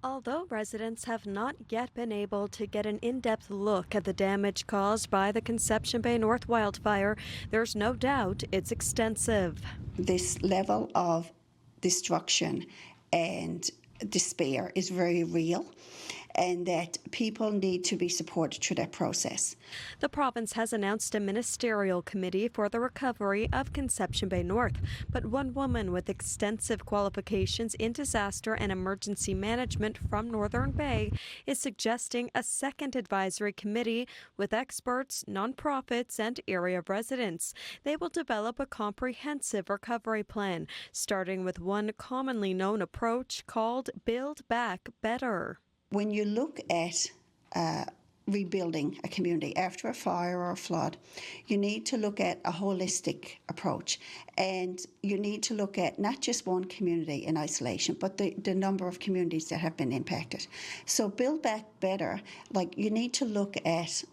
Although residents have not yet been able to get an in-depth look at the damage caused by the Conception Bay North wildfire, there's no doubt it's extensive. This level of destruction and despair is very real, and that people need to be supported through that process. The province has announced a ministerial committee for the recovery of Conception Bay North, but one woman with extensive qualifications in disaster and emergency management from Northern Bay is suggesting a second advisory committee with experts, nonprofits, and area residents. They will develop a comprehensive recovery plan, starting with one commonly known approach called Build Back Better. When you look at rebuilding a community after a fire or a flood, you need to look at a holistic approach, and you need to look at not just one community in isolation, but the number of communities that have been impacted. So Build Back Better, like you need to look at,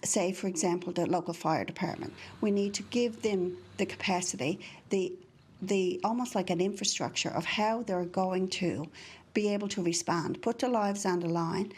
say, for example, the local fire department. We need to give them the capacity, the almost like an infrastructure of how they're going to be able to respond, put their lives on the line,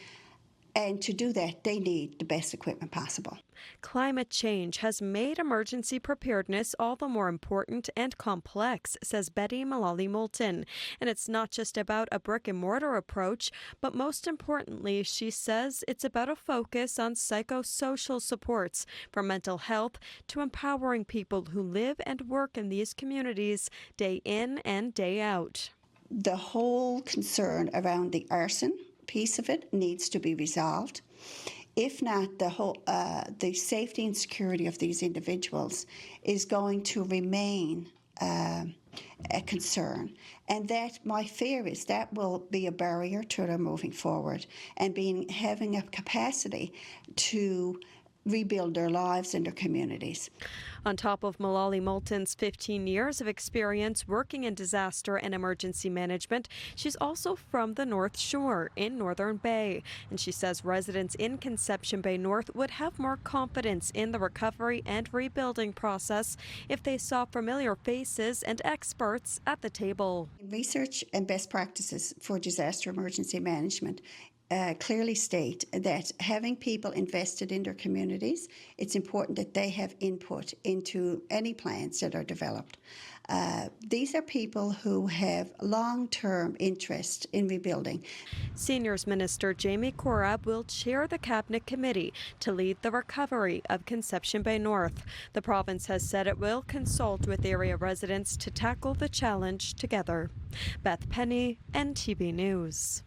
and to do that, they need the best equipment possible. Climate change has made emergency preparedness all the more important and complex, says Betty Mullally-Moulton. And it's not just about a brick-and-mortar approach, but most importantly, she says it's about a focus on psychosocial supports, from mental health to empowering people who live and work in these communities day in and day out. The whole concern around the arson piece of it needs to be resolved. If not, the safety and security of these individuals is going to remain a concern. And that, my fear is, that will be a barrier to them moving forward and having a capacity to rebuild their lives and their communities. On top of Mullally-Moulton's 15 years of experience working in disaster and emergency management, she's also from the North Shore in Northern Bay. And she says residents in Conception Bay North would have more confidence in the recovery and rebuilding process if they saw familiar faces and experts at the table. Research and best practices for disaster emergency management clearly state that having people invested in their communities, it's important that they have input into any plans that are developed. These are people who have long-term interest in rebuilding. Seniors Minister Jamie Korab will chair the Cabinet Committee to lead the recovery of Conception Bay North. The province has said it will consult with area residents to tackle the challenge together. Beth, Penney, NTB News.